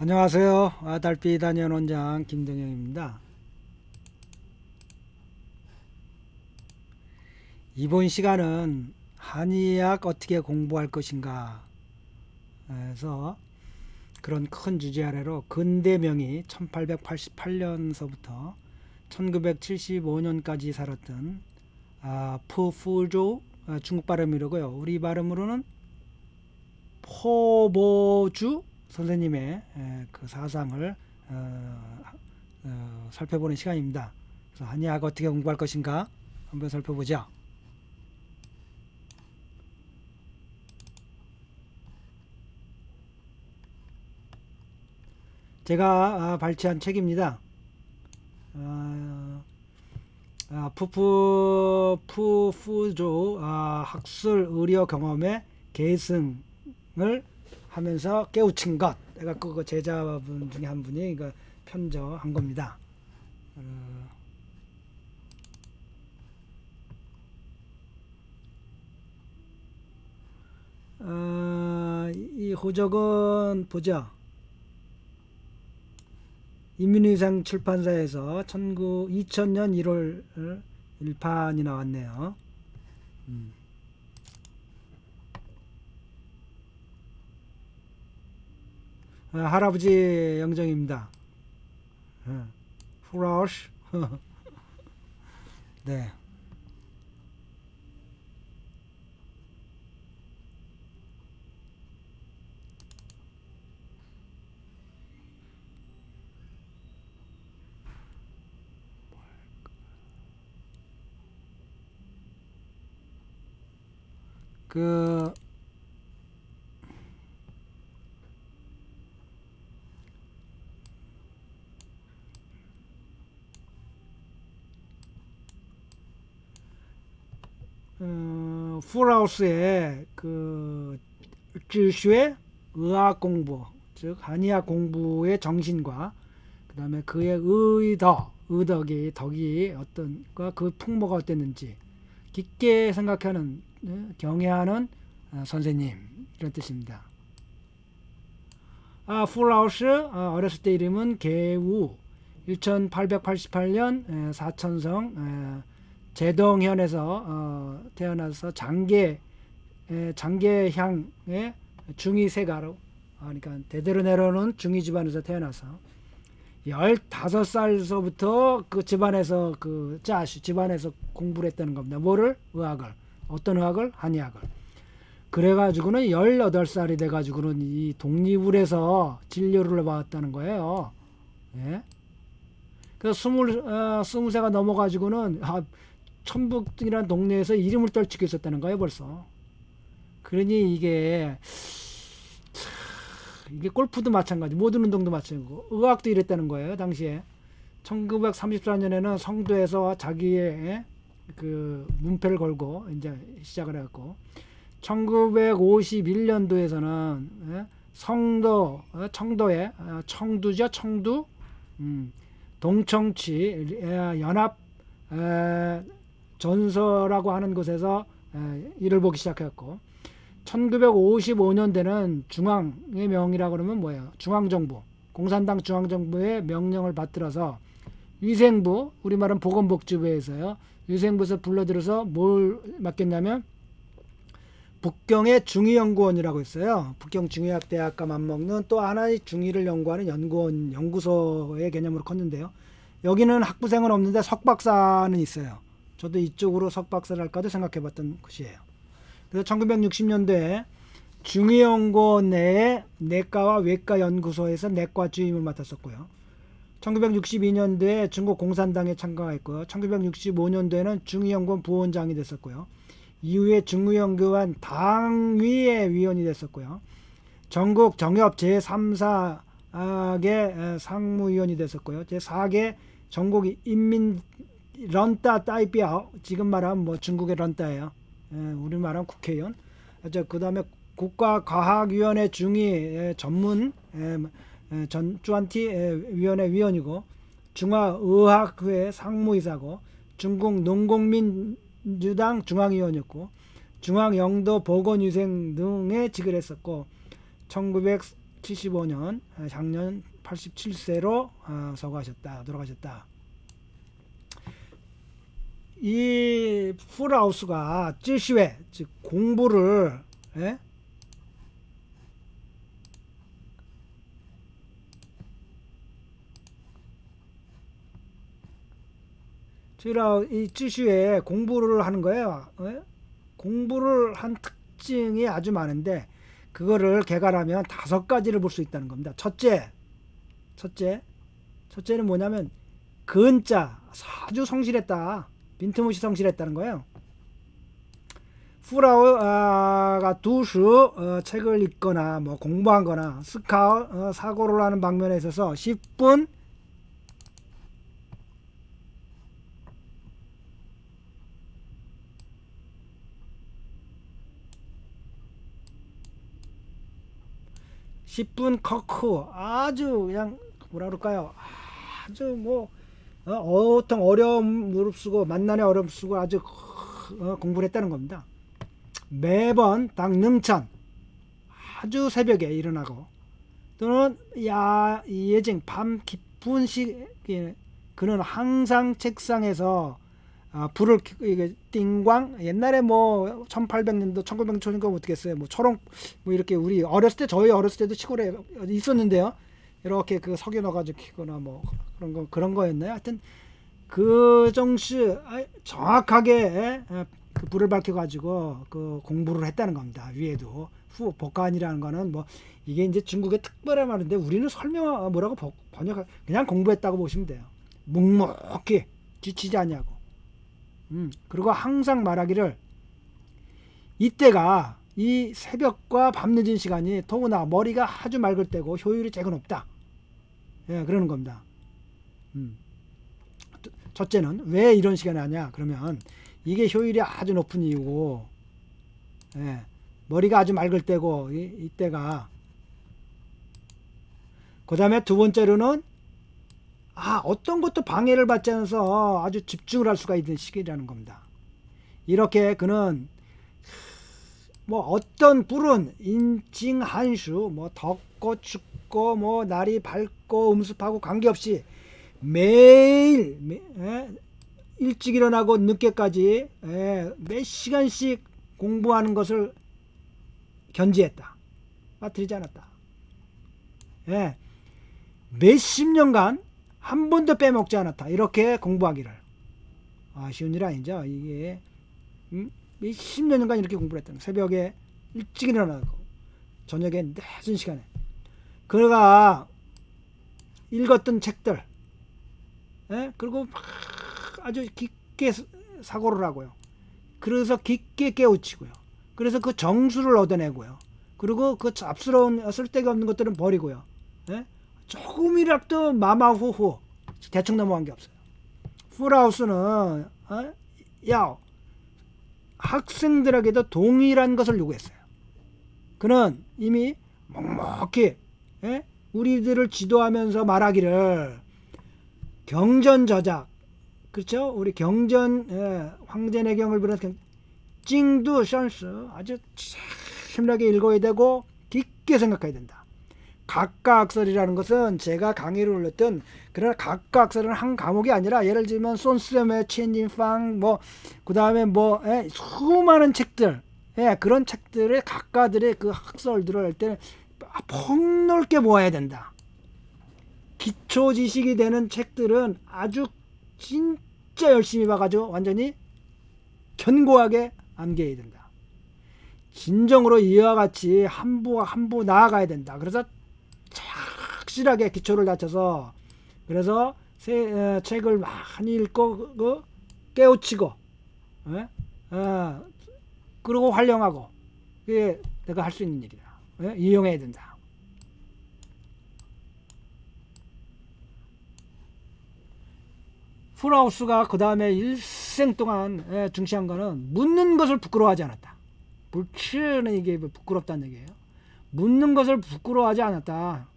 안녕하세요. 달빛 단연 원장 김동영입니다. 이번 시간은 한의학 어떻게 공부할 것인가 해서 그런 큰 주제 아래로 근대명의 1888년서부터 1975년까지 살았던 푸푸조, 중국 발음이라고요. 우리 발음으로는 포보주 선생님의 그 사상을 살펴보는 시간입니다. 그래서 한의학 어떻게 공부할 것인가 한번 살펴보죠. 제가 발췌한 책입니다. 푸푸조 학술 의료 경험의 계승을 하면서 깨우친 것. 내가 그 제자분 중에 한 분이 편저한 겁니다. 이 호적은 보죠. 인민의상 출판사에서 2000년 1월 1판이 나왔네요. 할아버지 영정입니다. 후라우시. 네. 그 후라우스의 그 지슈의 의학 공부, 즉 한의학 공부의 정신과 그다음에 그의 덕이 어떤 그 풍모가 어땠는지 깊게 생각하는 경애하는 선생님 이런 뜻입니다. 후라우스 어렸을 때 이름은 개우 1888년 사천성 제동현에서 태어나서 장계향의 중이세가로 그러니까 대대로 내려오는 중이 집안에서 태어나서 15살서부터 그 집안에서 집안에서 공부를 했다는 겁니다. 뭐를? 의학을. 어떤 의학을? 한의학을. 그래가지고는 18살이 돼가지고는 이 독립을 해서 진료를 받았다는 거예요. 예? 그래서 20세가 넘어가지고는 천북이라는 동네에서 이름을 떨치고 있었다는 거예요, 벌써. 그러니 이게 골프도 마찬가지, 모든 운동도 마찬가지고, 의학도 이랬다는 거예요, 당시에. 1934년에는 성도에서 자기의 그 문패를 걸고 이제 시작을 했고, 1951년도에서는 청도에 청두죠, 청두, 동청치 연합 전서라고 하는 곳에서 일을 보기 시작했고, 1955년대는 중앙의 명이라고 그러면 뭐예요? 중앙정부, 공산당 중앙정부의 명령을 받들어서 위생부, 우리말은 보건복지부에서요. 위생부에서 불러들여서 뭘 맡겼냐면 북경의 중의연구원이라고 있어요. 북경 중의학대학과 맞먹는 또 하나의 중의를 연구하는 연구원, 연구소의 개념으로 컸는데요. 여기는 학부생은 없는데 석박사는 있어요. 저도 이쪽으로 석박사를 할까도 생각해봤던 곳이에요. 그래서 1960년대에 중의연구원 내에 내과와 외과 연구소에서 내과 주임을 맡았었고요. 1962년도에 중국 공산당에 참가했고요. 1965년도에는 중의연구원 부원장이 됐었고요. 이후에 중의연구원 당위의 위원이 됐었고요. 전국 정협 제3사계 상무위원이 됐었고요. 제4계 전국 인민 런따 따이비아, 지금 말하면 뭐 중국의 런따예요. 우리 말하면 국회의원. 그 다음에 국가과학위원회 중위 전문 전주안티 위원회 위원이고, 중화의학회 상무이사고, 중국 농공민주당 중앙위원이었고, 중앙영도 보건위생 등의 직을 했었고, 1575년 작년 87세로 돌아가셨다. 이 푸라우스가 쯔시회 즉 공부를 이 쯔시회에 공부를 하는 거예요. 공부를 한 특징이 아주 많은데 그거를 개괄하면 5가지를 볼 수 있다는 겁니다. 첫째는 뭐냐면 근자 아주 성실했다. 빈틈없이 성실했다는 거예요. 푸라우가 두수 책을 읽거나 뭐 공부한 거나 스카우 사고를 하는 방면에 있어서 10분 커크 아주 그냥 뭐라 그럴까요? 아주 뭐 어떤 어려움 무릅쓰고 만난의 어려움 쓰고 아주 공부를 했다는 겁니다. 매번 당 능천 아주 새벽에 일어나고 또는 예징 밤 깊은 시기에 그는 항상 책상에서 불을 이게 띵광 옛날에 뭐 1800년도 1900년도 어떻게 했어요? 뭐 초롱 뭐 이렇게 우리 어렸을 때 저희 어렸을 때도 시골에 있었는데요. 이렇게 그 석유 넣어가지고 키거나 뭐 그런 거였나요? 하여튼 그 정시 정확하게 그 불을 밝혀가지고 그 공부를 했다는 겁니다. 위에도 복간이라는 거는 뭐 이게 이제 중국의 특별한 말인데 우리는 뭐라고 번역 그냥 공부했다고 보시면 돼요. 묵묵히 지치지 않냐고. 그리고 항상 말하기를 이때가 이 새벽과 밤늦은 시간이 더구나 머리가 아주 맑을 때고 효율이 제일 높다. 그러는 겁니다. 첫째는 왜 이런 시간에 하냐? 그러면 이게 효율이 아주 높은 이유고, 머리가 아주 맑을 때고 이때가. 그 다음에 두 번째로는 어떤 것도 방해를 받지 않아서 아주 집중을 할 수가 있는 시기라는 겁니다. 이렇게 그는 뭐 어떤 불은 인칭 한수 뭐 덥고 춥고 뭐 날이 밝고 음습하고 관계없이 매일 일찍 일어나고 늦게까지 몇 시간씩 공부하는 것을 견지했다. 빠뜨리지 않았다. 몇십 년간 한 번도 빼먹지 않았다. 이렇게 공부하기를. 쉬운 일 아니죠. 이게 몇십 년간 이렇게 공부를 했다는 거예요. 새벽에 일찍 일어나고 저녁에 늦은 시간에 그가 읽었던 책들 그리고 아주 깊게 사고를 하고요. 그래서 깊게 깨우치고요. 그래서 그 정수를 얻어내고요. 그리고 그 잡스러운 쓸데가 없는 것들은 버리고요. 조금이라도 마마후후 대충 넘어간 게 없어요. 푸라우스는 학생들에게도 동일한 것을 요구했어요. 그는 이미 묵묵히 우리들을 지도하면서 말하기를 경전 저작 그렇죠? 우리 경전 황제내경을 비롯한 찡두 션스 아주 심하게 읽어야 되고 깊게 생각해야 된다. 각과학설이라는 것은 제가 강의를 올렸던 그런 각과학설은 한 과목이 아니라 예를 들면 손스렴의 첸진팡 그 다음에 수많은 책들 그런 책들의 각가들의 그 학설들을 할 때는 폭넓게 모아야 된다. 기초 지식이 되는 책들은 아주 진짜 열심히 봐가지고 완전히 견고하게 암기해야 된다. 진정으로 이와 같이 한 부 나아가야 된다. 그래서 확실하게 기초를 갖춰서 그래서 책을 많이 읽고 깨우치고 그리고 활용하고 그게 내가 할 수 있는 일이다. 이용해야 된다. 푸라우스가 그 다음에 일생 동안 중시한 거는 묻는 것을 부끄러워하지 않았다. 불치는 이게 부끄럽다는 얘기예요. 묻는 것을 부끄러워하지 않았다.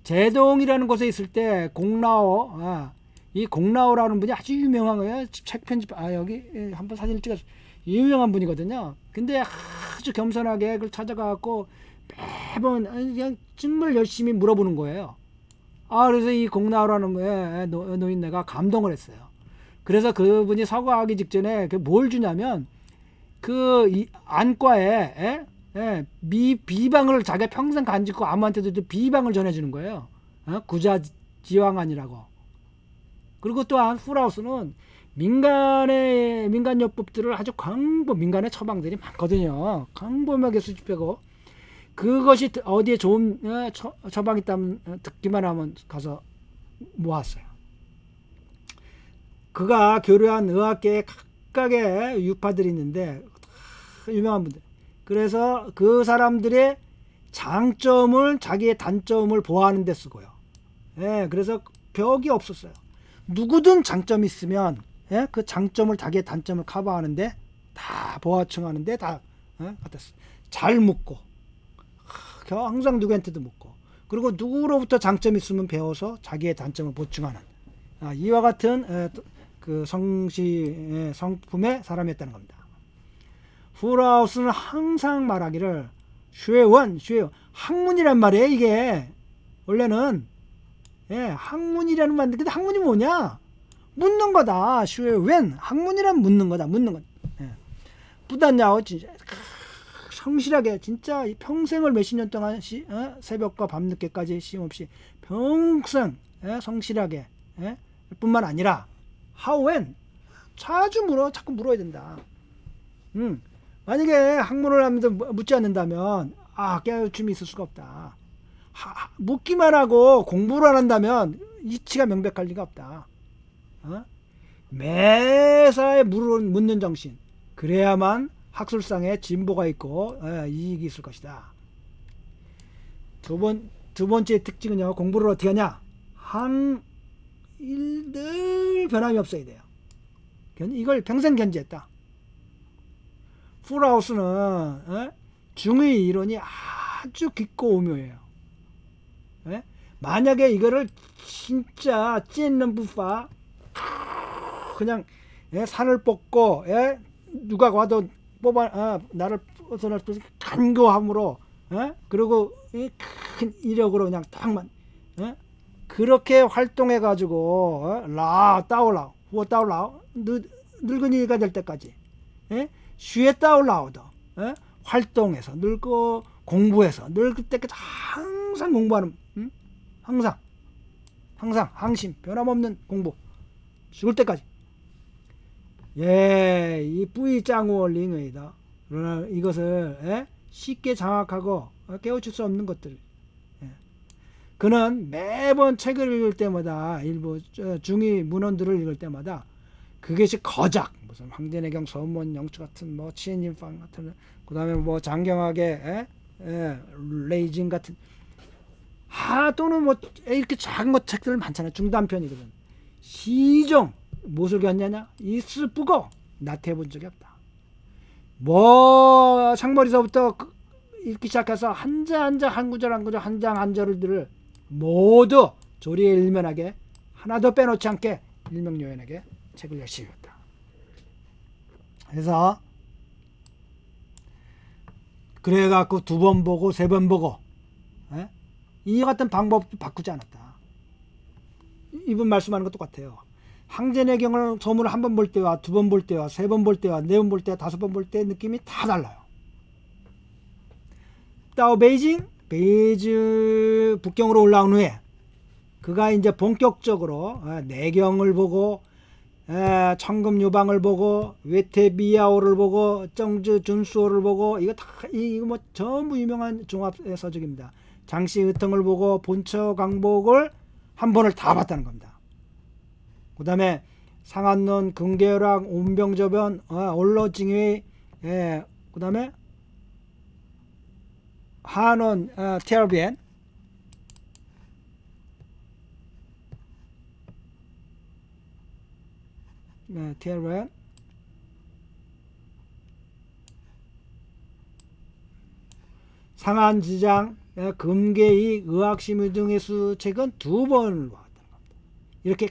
제동이라는 곳에 있을 때 공라오, 이 공라오라는 분이 아주 유명한 거예요. 책 편집, 여기 한번 사진을 찍어서 유명한 분이거든요. 근데 아주 겸손하게 그걸 찾아가고 매번 그냥 정말 열심히 물어보는 거예요. 그래서 이 공나우라는 노인네가 감동을 했어요. 그래서 그분이 서거하기 직전에 뭘 주냐면 이 안과에 비방을 자기가 평생 간직고 아무한테도 비방을 전해주는 거예요. 구자지왕안이라고. 그리고 또한 풀하우스는 민간요법들을 아주 민간의 처방들이 많거든요. 광범하게 수집하고 그것이 어디에 좋은 처방이 있다면 듣기만 하면 가서 모았어요. 그가 교류한 의학계에 각각의 유파들이 있는데 유명한 분들. 그래서 그 사람들의 장점을 자기의 단점을 보완하는 데 쓰고요. 그래서 벽이 없었어요. 누구든 장점이 있으면 그 장점을 자기의 단점을 커버하는데 다 보완충하는데 다 같았어요. 잘 묻고 항상 누구한테도 묻고 그리고 누구로부터 장점이 있으면 배워서 자기의 단점을 보충하는 이와 같은 그 성품의 사람이었다는 겁니다. 풀하우스는 항상 말하기를 쉐원 학문이란 말이에요. 이게 원래는 학문이라는 말인데 근데 학문이 뭐냐? 묻는 거다. 쉐원 학문이란 묻는 거다. 부단야오 진짜 성실하게 진짜 평생을 몇십 년 동안 새벽과 밤늦게까지 쉼없이 평생 성실하게 뿐만 아니라 하우엔 자꾸 물어야 된다. 만약에 학문을 하면서 묻지 않는다면 깨우침이 있을 수가 없다. 묻기만 하고 공부를 안 한다면 이치가 명백할 리가 없다. 매사에 묻는 정신 그래야만 학술상에 진보가 있고 이익이 있을 것이다. 두 번째 특징은요. 공부를 어떻게 하냐? 늘 변함이 없어야 돼요. 이걸 평생 견지했다. 풀하우스는 중의 이론이 아주 깊고 오묘해요. 만약에 이거를 진짜 찢는 부파 그냥 산을 뽑고 누가 와도 나를 벗어날 수 간교함으로 그리고 큰 이력으로 그냥 딱만 그렇게 활동해 가지고 따올라오 후어 따올라오 늙은이가 될 때까지 쉬에 따올라오도 활동해서 늙고 공부해서 늙을 때까지 항상 공부하는 항상 항심 변함없는 공부 죽을 때까지 이 뿌이 짱우얼링의다. 그러나 이것을 쉽게 장악하고 깨우칠 수 없는 것들. 그는 매번 책을 읽을 때마다 일부 중의 문헌들을 읽을 때마다 그것이 거작 무슨 황제내경 서문 영추 같은 치엔일방 같은 그다음에 장경학의 레이징 같은 또는 이렇게 작은 것 책들 많잖아요. 중단편이거든. 시종 무엇을 겪냐냐? 이스쁘고 나태해본 적이 없다. 창머리서부터 읽기 시작해서 한자 한 구절 한 장 한 절들을 모두 조리에 일면하게 하나도 빼놓지 않게 일명요연하게 책을 열심히 읽었다. 그래서 그래갖고 2번 보고 3번 보고 이 같은 방법도 바꾸지 않았다. 이분 말씀하는 것 똑같아요. 항제내경을 소문을 1번 볼 때와 2번 볼 때와 3번 볼 때와 4번 볼 때와 5번 볼 때 느낌이 다 달라요. 따오 베이징 북경으로 올라온 후에 그가 이제 본격적으로 내경을 보고 청금유방을 보고 외태비야오를 보고 정주 준수호를 보고 이거 전부 유명한 종합 서적입니다. 장씨의통을 보고 본처강복을 한 번을 다 봤다는 겁니다. 그 다음에 상한론, 근계혈학, 온병저변, 올로징위, 그 다음에 한원, 테러비엔, 테러비엔, 상한지장, 금계의 의학심의 등의 수책은 2번을 봤다는 겁니다. 이렇게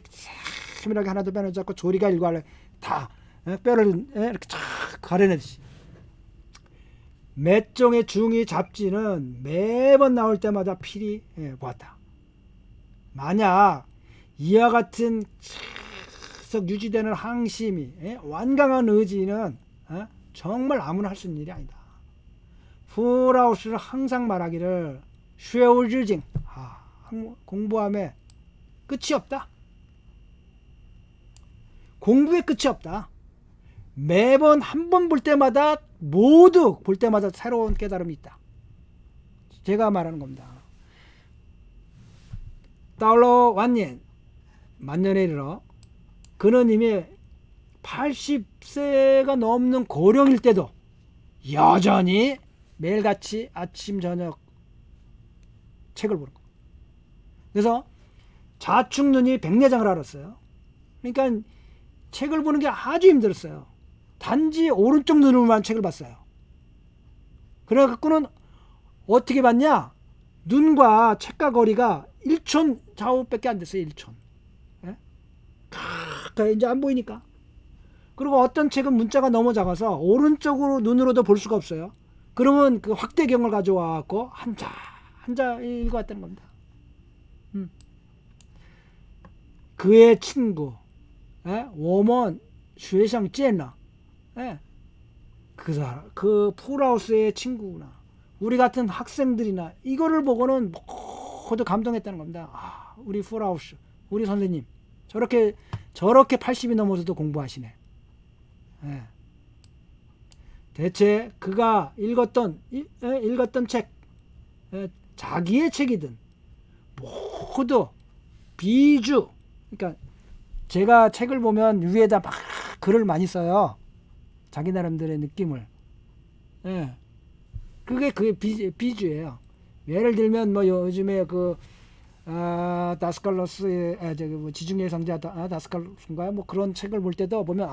세밀하게 하나도 빼놓지 않고 조리가 일과를 다 뼈를 이렇게 쫙 가려내듯이 몇 종의 중의 잡지는 매번 나올 때마다 필히 보았다. 만약 이와 같은 계속 유지되는 항심이 완강한 의지는 정말 아무나 할 수 있는 일이 아니다. 프라우스는 항상 말하기를 쉐울즈징 공부함에 끝이 없다. 공부에 끝이 없다. 매번 한 번 볼 때마다 모두 볼 때마다 새로운 깨달음이 있다. 제가 말하는 겁니다. 달러 완년 만년에 이르러 그는 이미 80세가 넘는 고령일 때도 여전히 매일같이 아침 저녁 책을 보는 거예요. 그래서 좌측눈이 백내장을 앓았어요. 그러니까 책을 보는 게 아주 힘들었어요. 단지 오른쪽 눈으로만 책을 봤어요. 그래갖고는 어떻게 봤냐? 눈과 책과 거리가 1촌 좌우밖에 안 됐어요. 1촌. 가까이 이제 안 보이니까. 그리고 어떤 책은 문자가 너무 작아서 오른쪽으로 눈으로도 볼 수가 없어요. 그러면 그 확대경을 가져와갖고 한자 읽어왔다는 겁니다. 그의 친구, 我们学生见了 그 풀하우스의 친구구나. 우리 같은 학생들이나 이거를 보고는 모두 감동했다는 겁니다. 우리 풀하우스, 우리 선생님 저렇게 80이 넘어서도 공부하시네. 대체 그가 읽었던 책, 자기의 책이든 모두 비주, 그러니까 제가 책을 보면 위에다 막 글을 많이 써요. 자기 나름대로의 느낌을. 그게 비주예요. 예를 들면 뭐 요즘에 다스칼로스의 지중해 성자 다스칼로스인가요? 뭐 그런 책을 볼 때도 보면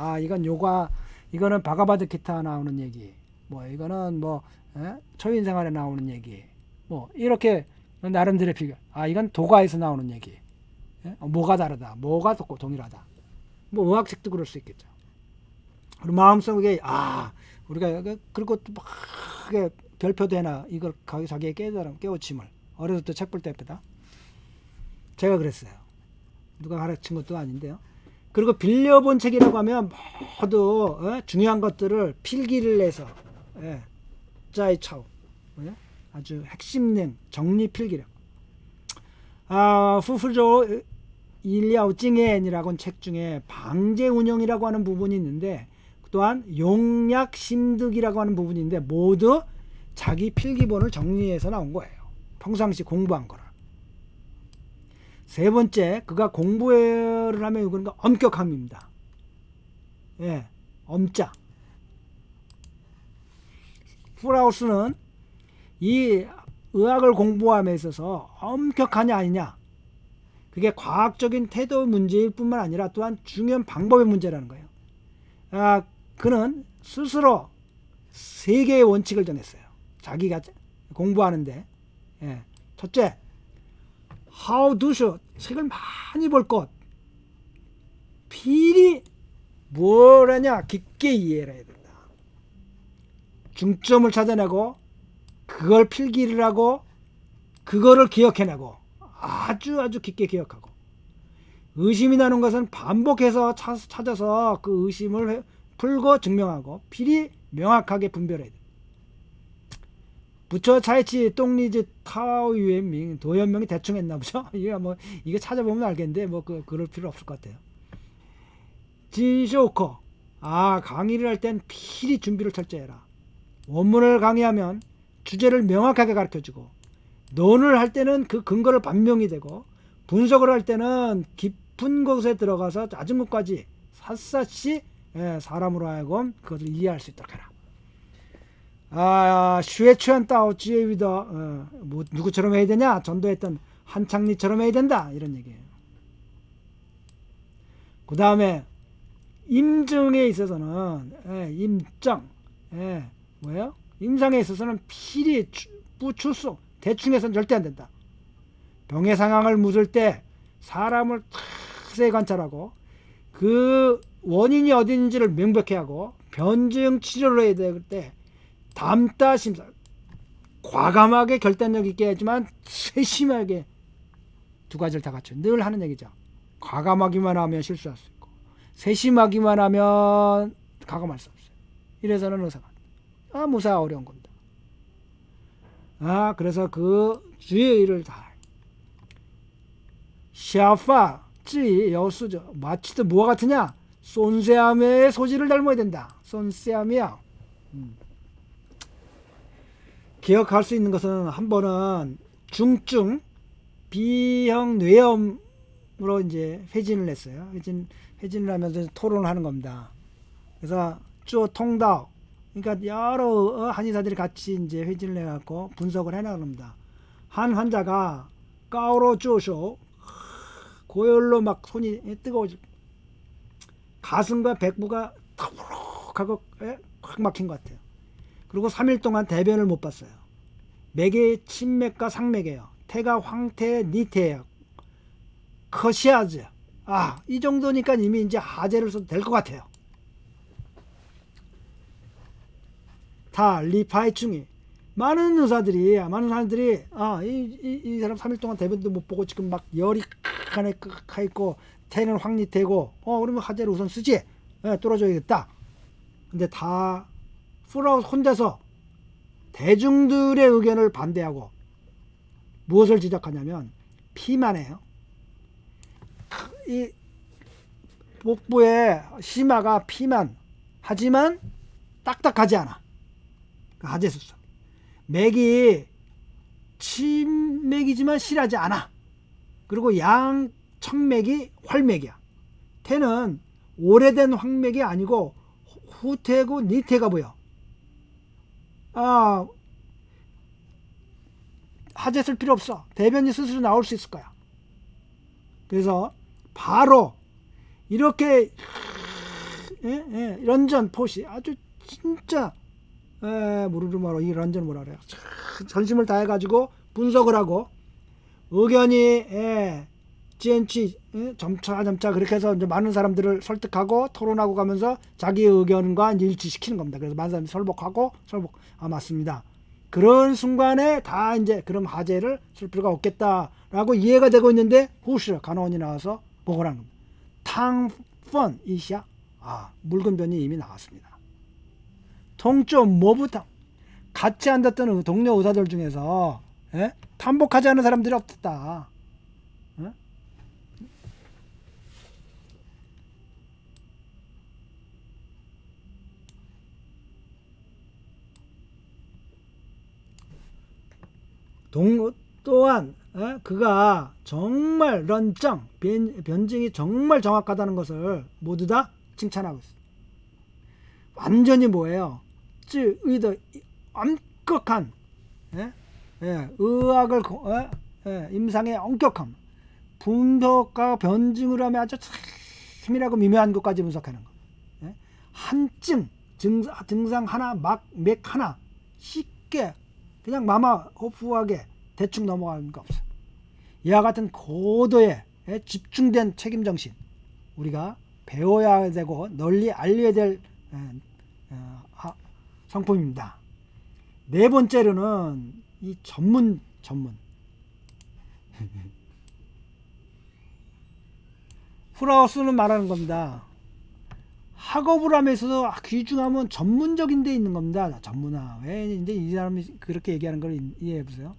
이거는 바가바드기타 나오는 얘기, 뭐 이거는 초인생활에 나오는 얘기, 뭐 이렇게 나름대로 비교. 이건 도가에서 나오는 얘기. 뭐가 다르다, 뭐가 동일하다. 뭐 의학책도 그럴 수 있겠죠. 그리고 마음속에 우리가 그리고 또 막 별표도 해나 이걸 자기의 깨우침을 어렸을 때 책 볼 때보다 제가 그랬어요. 누가 가르친 것도 아닌데요. 그리고 빌려본 책이라고 하면 모두 중요한 것들을 필기를 내서 짜이차오 아주 핵심능 정리 필기력. 후프조 일야오징엔이라고 책 중에 방제 운영이라고 하는 부분이 있는데, 또한 용약 심득이라고 하는 부분이 있는데 모두 자기 필기본을 정리해서 나온 거예요. 평상시 공부한 거를. 세 번째, 그가 공부를 하면 이건 엄격함입니다. 엄자. 프라우스는 이 의학을 공부함에 있어서 엄격하냐 아니냐, 그게 과학적인 태도 문제일 뿐만 아니라 또한 중요한 방법의 문제라는 거예요. 그는 스스로 세 개의 원칙을 정했어요. 자기가 공부하는데. 첫째, how to show, 책을 많이 볼 것. 필히 뭘 하냐, 깊게 이해를 해야 된다. 중점을 찾아내고 그걸 필기를 하고 그거를 기억해내고 아주 깊게 기억하고, 의심이 나는 것은 반복해서 찾아서 그 의심을 풀고 증명하고 필히 명확하게 분별해야 돼. 부처 차이치 똥리즈 타오 유엔밍 도연명이 대충 했나 보죠. 이게 찾아보면 알겠는데 그럴 필요 없을 것 같아요. 진쇼커, 강의를 할 땐 필히 준비를 철저해라. 원문을 강의하면 주제를 명확하게 가르쳐주고, 논을 할 때는 그 근거를 반명이 되고, 분석을 할 때는 깊은 곳에 들어가서 낮은 곳까지 샅샅이 사람으로 하여금 그것을 이해할 수 있도록 해라. 슈에추안 따오 쥐에위더, 누구처럼 해야 되냐? 전도했던 한창리처럼 해야 된다, 이런 얘기예요. 그 다음에 임증에 있어서는 임정, 뭐예요? 임상에 있어서는 필히 부출소, 대충 해서는 절대 안 된다. 병의 상황을 묻을 때 사람을 자세히 관찰하고 그 원인이 어딘지를 명백히 하고 변증 치료를 해야 될 때 담다 심사. 과감하게 결단력 있게 하지만 세심하게 두 가지를 다 갖춰. 늘 하는 얘기죠. 과감하기만 하면 실수할 수 있고 세심하기만 하면 과감할 수 없어요. 이래서는 의사가 무사가 어려운 겁니다. 그래서 그 주의를 다 샤파 찌 여수죠. 마치도 뭐와 같으냐? 손세아메의 소질을 닮아야 된다. 손세아메야. 기억할 수 있는 것은 한 번은 중증 B형 뇌염으로 이제 회진을 했어요. 회진을 하면서 토론을 하는 겁니다. 그래서 쭉 통닭, 그러니까 여러 한의사들이 같이 이제 회진을 해갖고 분석을 해나갑니다. 한 환자가 까오로 쪼쇼, 고열로 막 손이 뜨거워지, 가슴과 백부가 타부룩하고 확 막힌 것 같아요. 그리고 3일 동안 대변을 못 봤어요. 맥이 침맥과 상맥이에요. 태가 황태, 니태예요. 커시아즈. 이 정도니까 이미 이제 하제를 써도 될 것 같아요. 다 리파이충이 많은 사람들이 이 사람 3일 동안 대변도 못 보고 지금 막 열이 칸에 가 있고 태는 황니태고 그러면 하제를 우선 쓰지. 뚫어줘야겠다. 근데 다 프라우스 혼자서 대중들의 의견을 반대하고 무엇을 지적하냐면 피만해요. 이 복부의 심화가 피만 하지만 딱딱하지 않아. 하제수술. 맥이 침맥이지만 실하지 않아. 그리고 양청맥이 활맥이야. 태는 오래된 황맥이 아니고 후태고 니태가 보여. 하제 쓸 필요 없어. 대변이 스스로 나올 수 있을 거야. 그래서 바로 이렇게 런전 포시 아주 진짜 무르르마로 이 런전 뭐라 그래요. 전심을 다해가지고 분석을 하고 의견이 GNC 점차 그렇게 해서 이제 많은 사람들을 설득하고 토론하고 가면서 자기 의견과 일치시키는 겁니다. 그래서 많은 사람이 설득하고 맞습니다. 그런 순간에 다 이제 그럼 하제를 쓸 필요가 없겠다라고 이해가 되고 있는데 후시 간호원이 나와서 보고를 하는 겁니다. 탕펀 이샤 묽은변이 이미 나왔습니다. 통증 모부탕 같이 앉았던 동료 의사들 중에서 탐복하지 않은 사람들이 없었다. 또한 그가 정말 런정 변증이 정말 정확하다는 것을 모두 다 칭찬하고 있습니다. 완전히 뭐예요? 의도 엄격한 의학을 임상의 엄격함 분석과 변증을 하며 아주 세밀하고 미묘한 것까지 분석하는 거. 한증 증상 하나 맥 하나 쉽게 그냥 마마호프하게 대충 넘어가는 거 없어요. 이와 같은 고도의 집중된 책임정신 우리가 배워야 되고 널리 알려야 될 성품입니다. 네 번째로는 이 전문 프라우스는 말하는 겁니다. 학업을 하면서도 귀중하면 전문적인 데 있는 겁니다. 전문화. 왜 이제 이 사람이 그렇게 얘기하는 걸 이해해 보세요.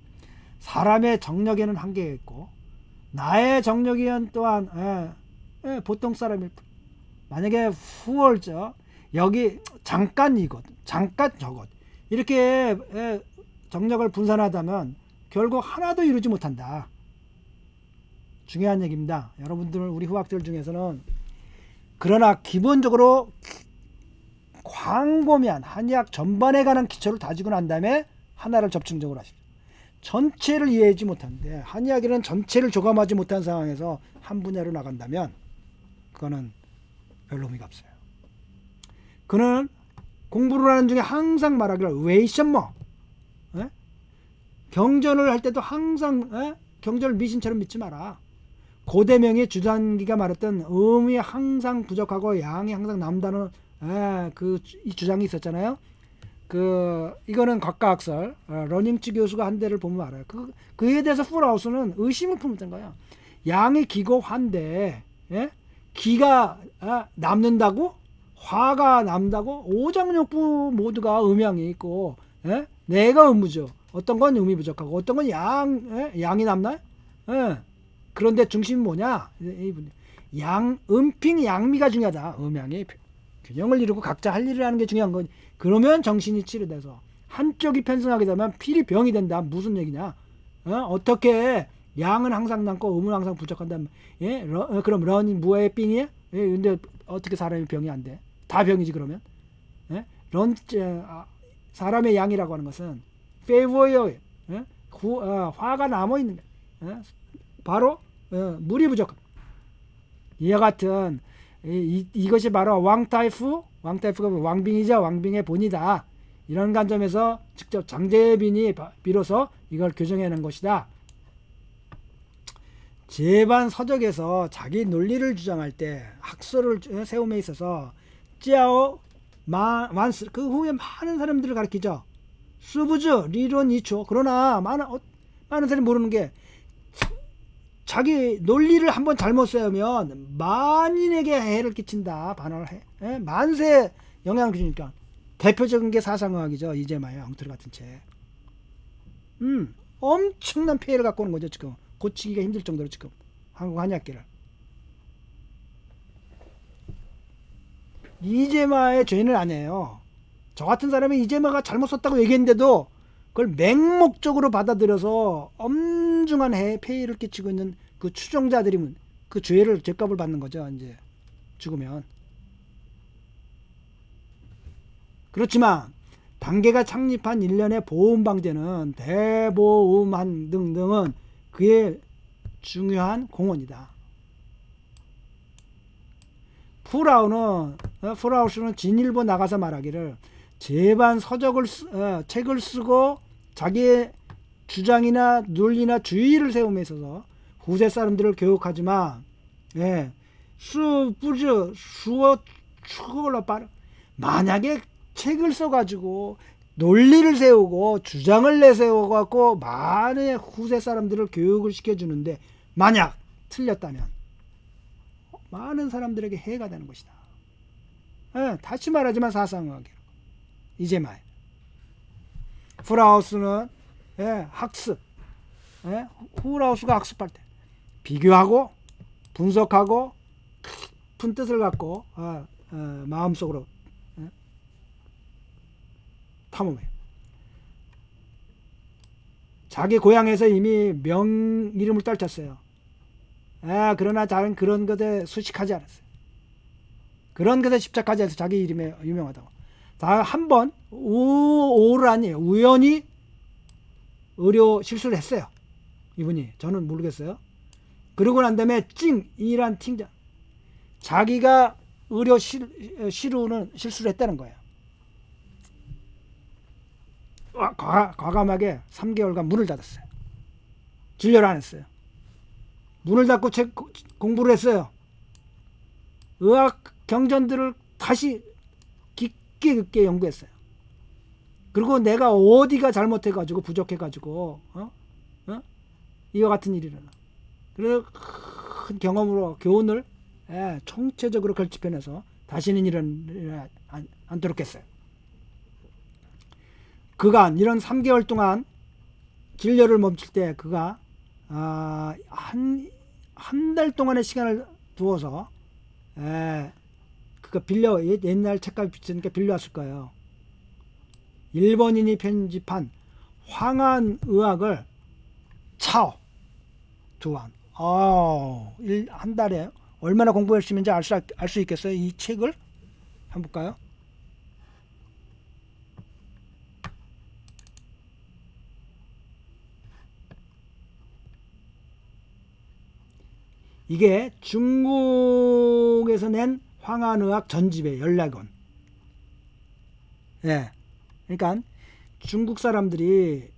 사람의 정력에는 한계가 있고 나의 정력에는 또한 보통 사람일 뿐. 만약에 후월적 여기 잠깐 이것 잠깐 저것 이렇게 정력을 분산하다면 결국 하나도 이루지 못한다. 중요한 얘기입니다. 여러분들 우리 후학들 중에서는 그러나 기본적으로 광범위한 한의학 전반에 관한 기초를 다지고 난 다음에 하나를 접중적으로 하십시오. 전체를 이해하지 못하는데 한의학에는 전체를 조감하지 못한 상황에서 한 분야로 나간다면 그거는 별로 의미가 없어요. 그는 공부를 하는 중에 항상 말하기를 웨이션머 경전을 할 때도 항상 경전을 미신처럼 믿지 마라. 고대명의 주장기가 말했던 음이 항상 부족하고 양이 항상 남다는 이 주장이 있었잖아요. 이거는 곽가학설 러닝츠 교수가 한 데를 보면 알아요. 그에 대해서 풀하우스는 의심을 품었던 거야. 양이 기고 화인데, 예? 기가 남는다고, 화가 남다고, 오장육부 모두가 음양이 있고, 예? 내가 음무죠. 어떤 건 음이 부족하고, 어떤 건 양이 남나요? 예. 그런데 중심이 뭐냐? 음핑 양미가 중요하다. 음양이 균형을 이루고 각자 할 일을 하는 게 중요한 거지. 그러면 정신이 치료돼서 한쪽이 편승하게 되면 필이 병이 된다. 무슨 얘기냐? 어떻게 양은 항상 남고 음은 항상 부족한다. 예? 그럼 런이 무의 삥이야? 예? 근데 어떻게 사람이 병이 안 돼? 다 병이지 그러면. 예? 사람의 양이라고 하는 것은 페이버예요. 예? 화가 남아 있는 거야. 예? 바로 물이 부족한. 이와 같은 이것이 바로 왕타이프가 왕빙이죠. 왕빙의 본이다. 이런 관점에서 직접 장재빈이 비로소 이걸 교정해낸 것이다. 제반 서적에서 자기 논리를 주장할 때 학설을 세움에 있어서 찌아오 만스 그 후에 많은 사람들을 가르치죠. 수부즈 리론 이초. 그러나 많은 사람이 모르는 게 자기 논리를 한번 잘못 세우면 만인에게 해를 끼친다. 반환을 해. 만세에 영향을 주니까. 대표적인 게 사상의학이죠. 이재마의 엉터리 같은 책. 엄청난 폐해를 갖고 오는 거죠. 지금 고치기가 힘들 정도로 지금 한국 한의학계를. 이재마의 죄는 아니에요. 저 같은 사람이 이재마가 잘못 썼다고 얘기했는데도 그걸 맹목적으로 받아들여서 엄중한 폐해를 끼치고 있는 그 추종자들이 그 죄를 죄값을 받는 거죠. 이제 죽으면. 그렇지만 단계가 창립한 일련의 보험방제는 대보험한 등등은 그의 중요한 공헌이다. 풀하우스는 진일보 나가서 말하기를 제반 책을 쓰고 자기의 주장이나 논리나 주의를 세움에 있어서 후세 사람들을 교육하지만 만약에 책을 써가지고 논리를 세우고 주장을 내세워갖고 많은 후세 사람들을 교육을 시켜주는데 만약 틀렸다면 많은 사람들에게 해가 되는 것이다. 다시 말하지만 사상의학이로 이제말 풀하우스는 학습 풀하우스가 학습할 때 비교하고 분석하고 깊은 뜻을 갖고 마음속으로 탐험해요. 자기 고향에서 이미 명 이름을 떨쳤어요. 그러나 다른 그런 것에 수식하지 않았어요. 그런 것에 집착하지 않아서 자기 이름에 유명하다고. 다 한 번 오를 아니에요. 우연히 의료 실수를 했어요. 이분이. 저는 모르겠어요. 그러고 난 다음에 이란 팅자. 자기가 의료 실수를 했다는 거예요. 과감하게 3개월간 문을 닫았어요. 진료를 안 했어요. 문을 닫고 공부를 했어요. 의학 경전들을 다시 깊게 연구했어요. 그리고 내가 어디가 잘못해가지고 부족해가지고 이와 같은 일이 일어나. 그래서 큰 경험으로 교훈을 총체적으로 결집해내서 다시는 이런 않도록 했어요. 그간 이런 3개월 동안 진료를 멈출 때 그가 한 달 동안의 시간을 두어서 그가 옛날 책값이 비싸니까 빌려왔을 거예요. 일본인이 편집한 황한의학을 차오 두한 한 달에 얼마나 공부 열심히 했는지 알 수 있겠어요? 이 책을 한번 볼까요? 이게 중국에서 낸 황한의학 전집의 14권. 그러니까 중국 사람들이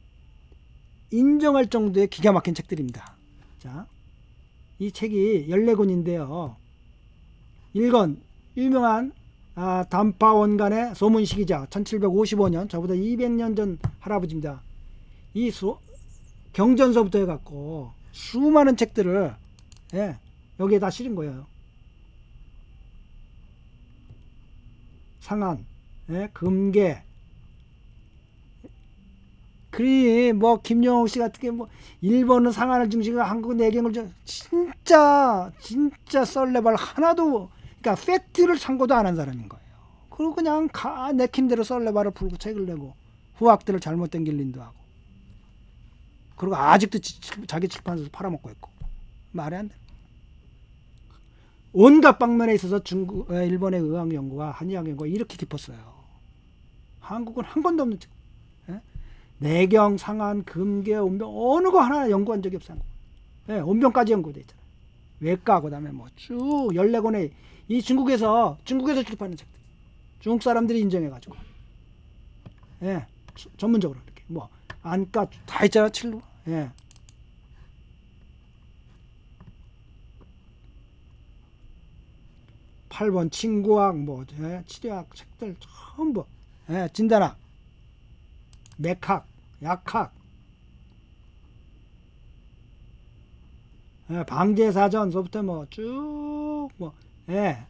인정할 정도의 기가 막힌 책들입니다. 자, 이 책이 14권인데요. 1권 유명한 단파 원간의 소문식이자 1755년 저보다 200년 전 할아버지입니다. 이 경전서부터 해갖고 수많은 책들을 예, 여기에다 실은 거예요. 상한, 예, 금계. 그리 뭐 김영옥 씨 같은 게 뭐 일본은 상한을 중심으로 한국은 내경을 진짜 썰레발 하나도 그러니까 팩트를 참고도 안 한 사람인 거예요. 그리고 그냥 내킴대로 썰레발을 풀고 책을 내고 후학들을 잘못된 길린도 하고 그리고 아직도 자기 출판사에서 팔아먹고 있고 말이 안 돼. 온갖 방면에 있어서 일본의 의학 연구와 한의학 연구가 이렇게 깊었어요. 한국은 한 건도 없는 책. 예? 내경, 상한, 금계, 온병 어느 거 하나 연구한 적이 없어요. 예, 온병까지 연구돼 있잖아요. 외과 그다음에 뭐 쭉 14권의 이 중국에서 출판하는 책들. 중국 사람들이 인정해가지고 예, 전문적으로 이렇게 뭐 안과 다 있잖아. 칠루. 예. 8번 친구학 뭐 예, 치료학 책들 전부 예, 진단학 맥학 약학 예, 방제사전서부터 뭐 쭉 뭐 예.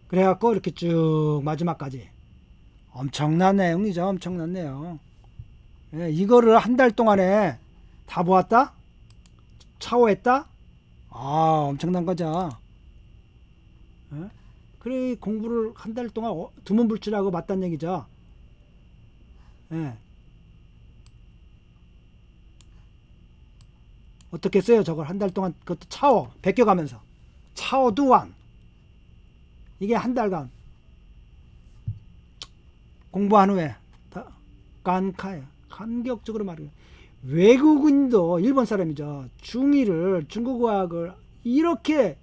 그래갖고 이렇게 쭉 마지막까지 엄청난 내용이죠. 엄청난 내용. 예, 이거를 한 달 동안에 다 보았다? 차오했다? 엄청난 거죠. 예? 그래 공부를 한 달 동안 두문불출하고 맞단 얘기죠. 예. 어떻게 써요 저걸 한 달 동안 그것도 차오 베껴가면서 차오 두완 이게 한 달간 공부한 후에 다 깐카예요. 감격적으로 말해요. 외국인도 일본 사람이죠. 중의를 중국어학을 이렇게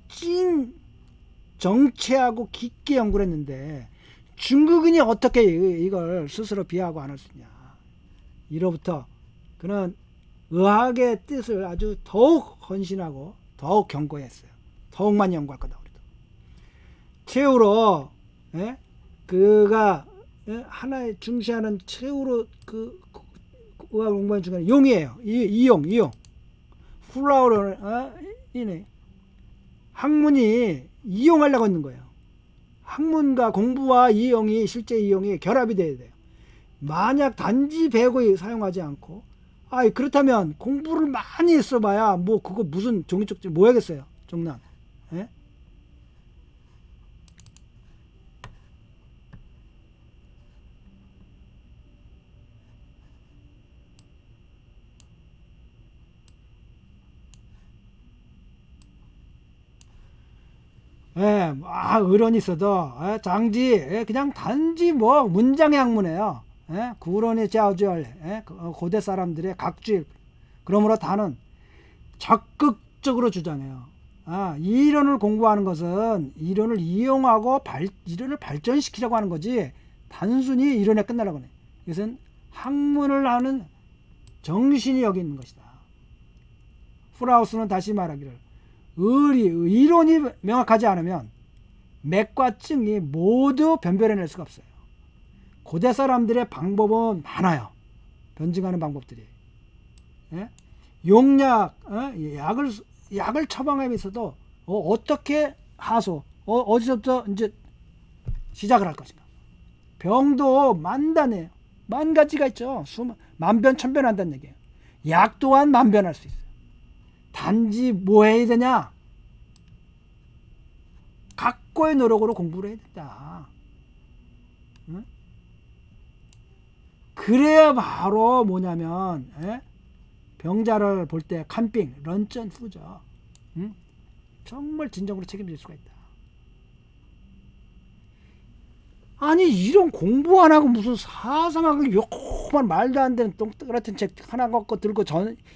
찐 정체하고 깊게 연구를 했는데 중국인이 어떻게 이걸 스스로 비하하고 안 할 수 있냐. 이로부터 그는 의학의 뜻을 아주 더욱 헌신하고 더욱 견고했어요. 더욱 많이 연구할 거다. 우리도. 최후로 예? 그가 예? 하나의 중시하는 최후로 그 의학 공부하는 중간에 용이에요. 이용 플라우를 이네 학문이 이용하려고 하는 거예요. 학문과 공부와 이용이 실제 이용이 결합이 돼야 돼요. 만약 단지 배고 사용하지 않고 그렇다면 공부를 많이 했어봐야 뭐 그거 무슨 종이쪽지 뭐 하겠어요. 종란. 예? 예, 의론이 있어도 장지 그냥 단지 뭐 문장의 학문이에요. 예? 구론의 자주할 고대 사람들의 각주일. 그러므로 다는 적극적으로 주장해요. 이론을 공부하는 것은 이론을 이용하고 이론을 발전시키려고 하는 거지 단순히 이론에 끝나려고 해요. 이것은 학문을 하는 정신이 여기 있는 것이다. 프라우스는 다시 말하기를 이론이 명확하지 않으면 맥과 증이 모두 변별해낼 수가 없어요. 고대 사람들의 방법은 많아요. 변증하는 방법들이. 예? 용약, 약을 처방하면서도 어떻게 하소, 어디서부터 이제 시작을 할 것인가. 병도 만단해요. 만 가지가 있죠. 만변천변한다는 얘기예요. 약 또한 만변할 수 있어요. 단지 뭐 해야 되냐? 각고의 노력으로 공부를 해야 된다. 응? 그래야 바로 뭐냐면 병자를 볼 때 칸빙, 런전 후죠. 응? 정말 진정으로 책임질 수가 있다. 아니 이런 공부 안 하고 무슨 사상학을 요만 말도 안 되는 똥ጥ 같은 책 하나 갖고 들고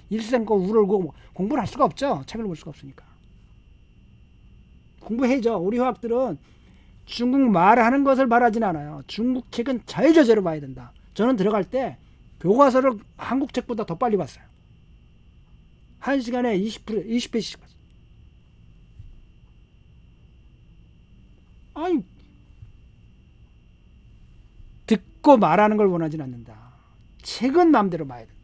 일생 거 우르고 뭐 공부를 할 수가 없죠. 책을 볼 수가 없으니까. 공부해야죠. 우리 화학들은 중국 말하는 것을 말하진 않아요. 중국 책은 자유자재로 봐야 된다. 저는 들어갈 때 교과서를 한국 책보다 더 빨리 봤어요. 1시간에 20배씩. 아니, 듣고 말하는 걸 원하진 않는다. 책은 마음대로 봐야 된다.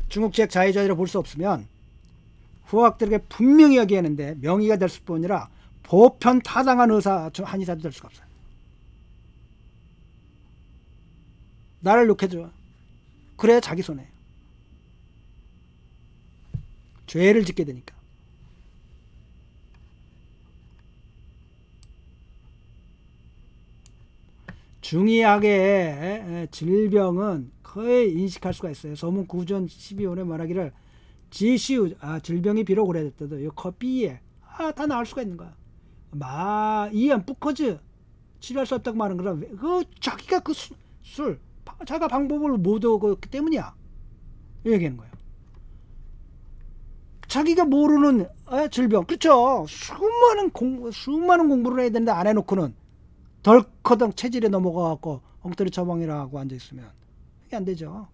중국 책 자유자재로 볼 수 없으면 후학들에게 분명히 얘기하는데 명의가 될 뿐이라 보편 타당한 의사 한의사도 될 수가 없어요. 나를 욕해줘. 그래야 자기 손해. 죄를 짓게 되니까. 중의학의 질병은 거의 인식할 수가 있어요. 소문 9전 12원에 말하기를 지시우 질병이 비록 오래됐다도 이 커피에 다 나을 수가 있는 거야. 이안 뿌커즈 치료할 수 없다고 말하는 거라 그 자기가 그 술 자기가 방법을 못 얻었기 때문이야. 얘기하는 거예요. 자기가 모르는 질병, 그렇죠? 수많은 공부를 해야 되는데 안 해놓고는 덜커덩 체질에 넘어가갖고 엉터리 처방이라 하고 앉아있으면 이게 안 되죠.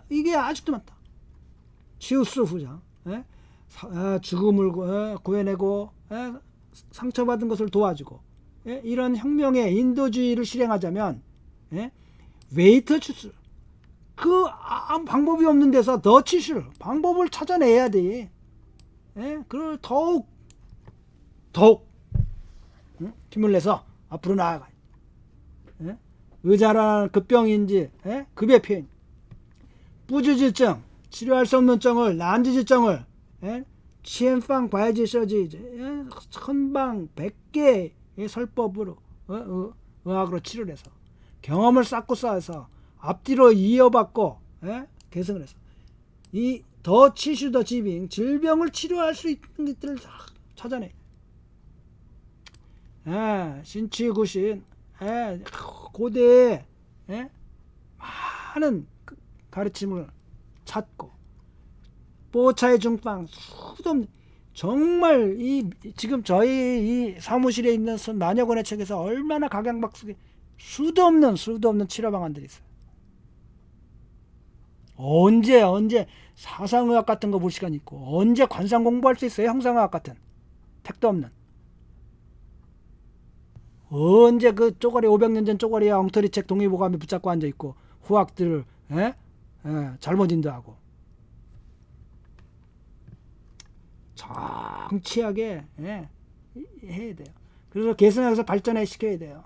이게 아직도 많다. 치우스 후장, 죽음을 구해내고 상처받은 것을 도와주고 이런 혁명의 인도주의를 실행하자면 웨이터 추스 방법이 없는 데서 더 치술 방법을 찾아내야 돼. 그걸 더욱 힘을 내서 앞으로 나아가. 의자라는 급병인지 급의 표현. 뿌주질증 치료할 수 없는 병을 난지질증을 치엔팡 바이지셔지 천방 100개의 설법으로 의학으로 치료를 해서 경험을 쌓아서 앞뒤로 이어받고 계승을 해서 이 더 치슈 더 지빙 질병을 치료할 수 있는 것들을 다 찾아내. 신취구신 고대의 많은 가르침을 찾고 뽀차의 중빵 수도 정말 지금 저희 이 사무실에 있는 만여권의 책에서 얼마나 각양각색의 수도 없는 치료 방안들이 있어요. 언제 사상의학 같은 거 볼 시간 있고 언제 관상 공부할 수 있어요? 형상의학 같은 택도 없는. 언제 그 쪼가리 500년 전 쪼가리야 엉터리 책 동의보감에 붙잡고 앉아있고 후학들을 잘못 인도하고 정치하게 해야 돼요. 그래서 계승해서 발전해 시켜야 돼요.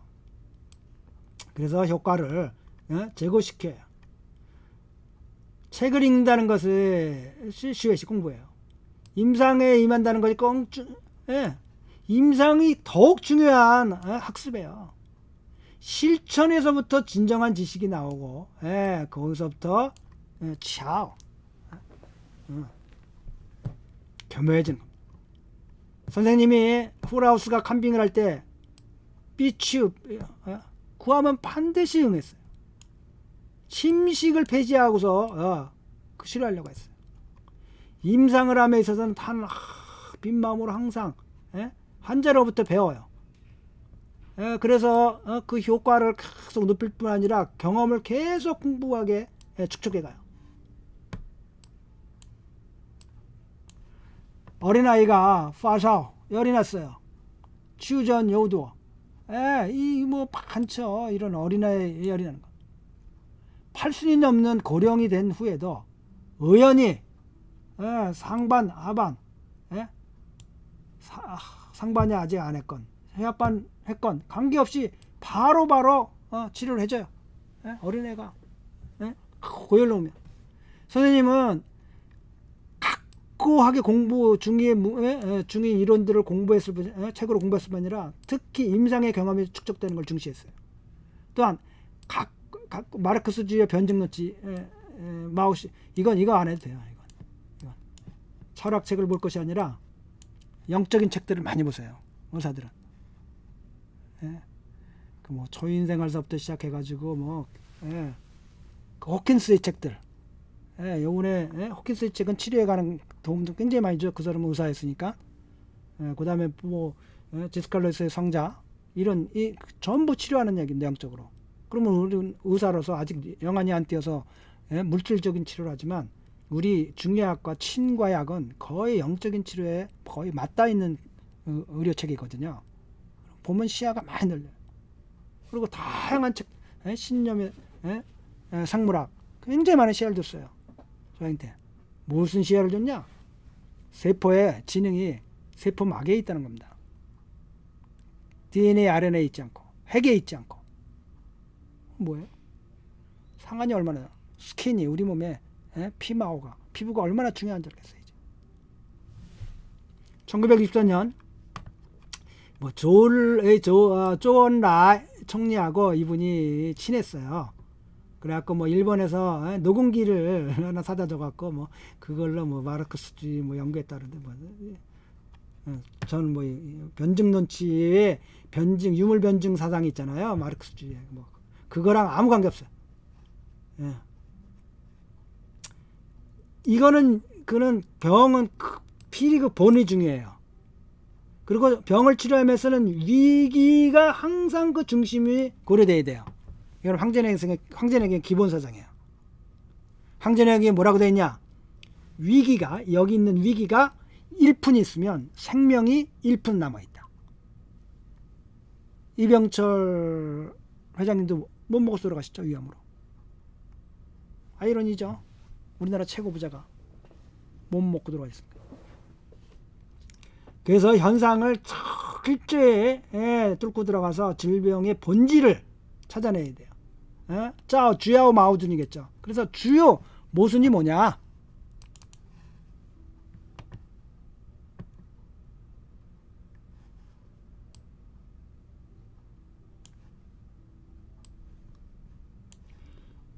그래서 효과를 제고시켜요. 책을 읽는다는 것을 시외시 공부해요. 임상에 임한다는 것이 임상이 더욱 중요한 학습이에요. 실천에서부터 진정한 지식이 나오고 거기서부터 겸허해지는 겁니다. 선생님이 훌하우스가 캠핑을 할 때 삐치우 구하면 반드시 응했어요. 침식을 폐지하고서 치료하려고 했어요. 임상을 함에 있어서는 빈 마음으로 항상 환자로부터 배워요. 그래서 그 효과를 계속 높일 뿐 아니라 경험을 계속 풍부하게 축적해가요. 어린아이가 파샤오 열이 났어요. 추전 요도 많죠. 이런 어린아이 열이 나는 거. 8순이 넘는 고령이 된 후에도 의연히 상반 하반 상반이 아직 안 했건 하반 했건 관계없이 바로 치료를 해줘요. 어린애가 고열로 오면 선생님은 각고하게 중의 이론들을 공부했을 뿐 책으로 공부했을 뿐 아니라 특히 임상의 경험이 축적되는 걸 중시했어요. 또한 마르크스주의 변증론지 마우시 이거 안 해도 돼요. 이건 철학책을 볼 것이 아니라 영적인 책들을 많이 보세요. 의사들은 그 초인생활서부터 시작해가지고 그 호킨스의 책들 요번에 호킨스의 책은 치료에 관한 도움도 굉장히 많이 줘. 그 사람은 의사였으니까. 그 다음에 제스칼로스의 성자 이런 전부 치료하는 얘기인데 영적으로. 그러면 우리는 의사로서 아직 영안이 안 띄어서 물질적인 치료를 하지만 우리 중의학과 친과약은 거의 영적인 치료에 거의 맞닿아 있는 의료체계거든요. 보면 시야가 많이 늘려요. 그리고 다양한 책, 신념의 생물학 굉장히 많은 시야를 줬어요. 저한테 무슨 시야를 줬냐? 세포의 지능이 세포막에 있다는 겁니다. DNA, RNA 있지 않고 핵에 있지 않고 뭐예요? 상한이 얼마나 스킨이 우리 몸에 피부가 얼마나 중요한지 알겠어요. 이제. 1964년 뭐 조언라 총리하고 이분이 친했어요. 그래갖고 뭐 일본에서 녹음기를 하나 사다 줘갖고 뭐 그걸로 뭐 마르크스주의 뭐 연구했다는데 뭐 저는 뭐 변증 논치의 변증 유물 변증 사상이 있잖아요. 마르크스주의 뭐 그거랑 아무 관계 없어요. 예. 이거는 그는 병은 필히 그 본이 중요해요. 그리고 병을 치료하면서는 위기가 항상 그 중심이 고려돼야 돼요. 이건 황제내경의 기본 사상이에요. 황제내경에 뭐라고 되어 있냐? 위기가 여기 있는 위기가 1푼 있으면 생명이 1푼 남아있다. 이병철 회장님도 못 먹고 돌아가셨죠, 위암으로. 아이러니죠. 우리나라 최고 부자가 못 먹고 돌아가셨습니다. 그래서 현상을 철저히 뚫고 들어가서 질병의 본질을 찾아내야 돼요. 짜오 주야오 마오준이겠죠. 그래서 주요 모순이 뭐냐?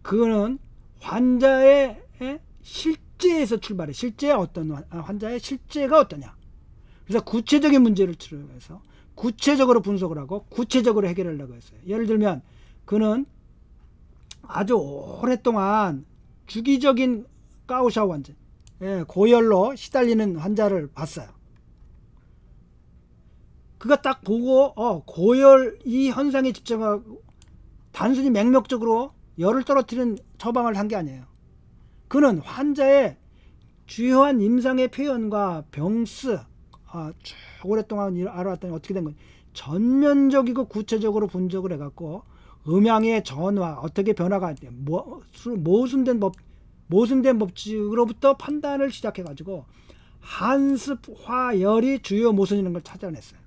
그거는 환자의 실제에서 출발해. 실제 어떤 환자의 실제가 어떠냐. 그래서 구체적인 문제를 치료해서 구체적으로 분석을 하고 구체적으로 해결하려고 했어요. 예를 들면 그는 아주 오랫동안 주기적인 가우샤우 환자, 고열로 시달리는 환자를 봤어요. 그가 딱 보고 고열 이 현상에 집중하고 단순히 맹목적으로 열을 떨어뜨리는 처방을 한 게 아니에요. 그는 환자의 주요한 임상의 표현과 병스 쭉 오랫동안 알아왔더니 어떻게 된 거냐. 전면적이고 구체적으로 분석을 해갖고 음양의 전화 어떻게 변화가 모순된 법칙으로부터 판단을 시작해가지고 한습, 화열이 주요 모순이라는 걸 찾아냈어요.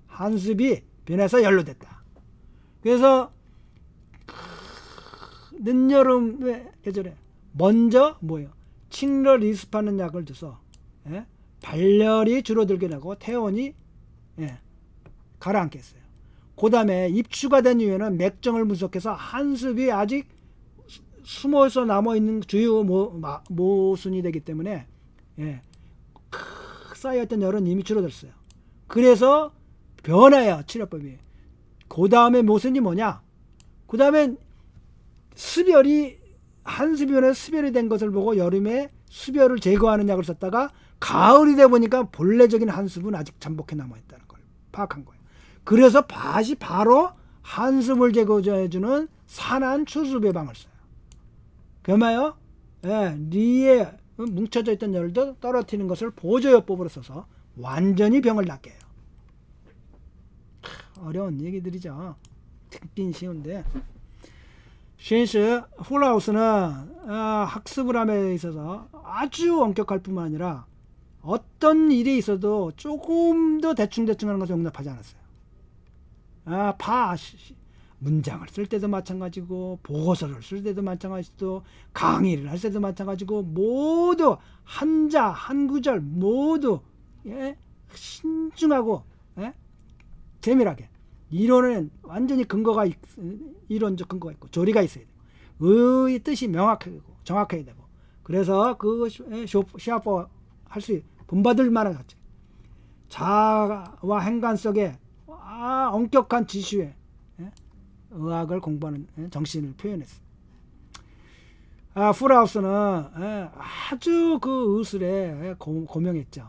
한습이 변해서 열로 됐다. 그래서 늦여름의 계절에 먼저 뭐예요? 칭러 리스파는 약을 줘서 발열이 줄어들게 하고 퇴원이 가라앉게 했어요. 그 다음에 입추가 된 이후에는 맥정을 분석해서 한습이 아직 숨어서 남아있는 주요 모순이 되기 때문에 쌓여있던 열은 이미 줄어들었어요. 그래서 변해요. 치료법이. 그 다음에 모순이 뭐냐? 그 다음에 수별이 한수변에 수별이 된 것을 보고 여름에 수별을 제거하는 약을 썼다가 가을이 되다 보니까 본래적인 한습은 아직 잠복해 남아있다는 걸 파악한 거예요. 그래서 다시 바로 한습을 제거해주는 산한 추수 배방을 써요. 그러면요, 리에 뭉쳐져 있던 열도 떨어뜨리는 것을 보조요법으로 써서 완전히 병을 낫게 해요. 어려운 얘기들이죠. 듣긴 쉬운데. 쉰스 훌라우스는 학습을 함에 있어서 아주 엄격할 뿐만 아니라 어떤 일이 있어도 조금 더 대충대충 하는 것을 용납하지 않았어요. 문장을 쓸 때도 마찬가지고 보고서를 쓸 때도 마찬가지고 강의를 할 때도 마찬가지고 모두 한자 한 구절 모두 신중하고 재밀하게 이론은 완전히 이론적 근거가 있고 조리가 있어야 되고 의의 뜻이 명확하고 정확해야 되고 그래서 그 시합법 할 수 본받을 만한 가치 자아와 행간 속에 엄격한 지시에 의학을 공부하는 정신을 표현했어요. 훌라우스는 아주 그 의술에 고명했죠.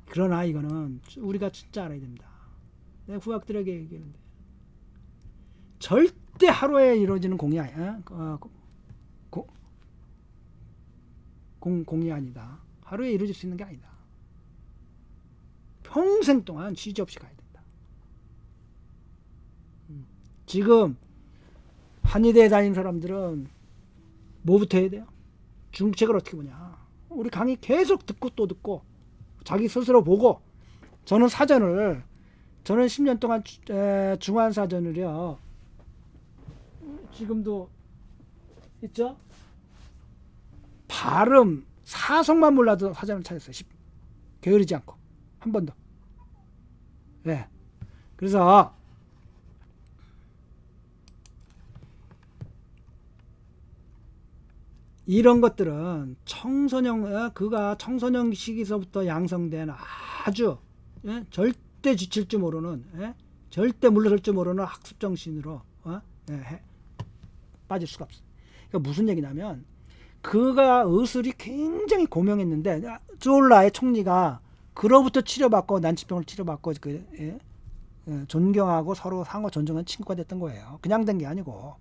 그러나 이거는 우리가 진짜 알아야 됩니다. 내가 후학들에게 얘기하는데 절대 하루에 이루어지는 공이 아니야. 공이 아니다. 하루에 이루어질 수 있는 게 아니다. 평생 동안 쉬지 없이 가야 된다. 지금 한의대에 다니는 사람들은 뭐부터 해야 돼요? 중국책을 어떻게 보냐. 우리 강의 계속 듣고 또 듣고 자기 스스로 보고 저는 10년 동안 중환사전을요. 지금도 있죠? 발음, 사성만 몰라도 사전을 찾았어요. 게으르지 않고 한 번도. 네. 그래서 이런 것들은 그가 청소년 시기서부터 양성된 아주 절대 지칠 줄 모르는 절대 물러설 줄 모르는 학습 정신으로 빠질 수가 없어요. 그러니까 무슨 얘기냐면 그가 의술이 굉장히 고명했는데 쪼올라의 총리가 그로부터 치료받고 난치병을 치료받고 존경하고 서로 상호 존중하는 친구가 됐던 거예요. 그냥 된 게 아니고.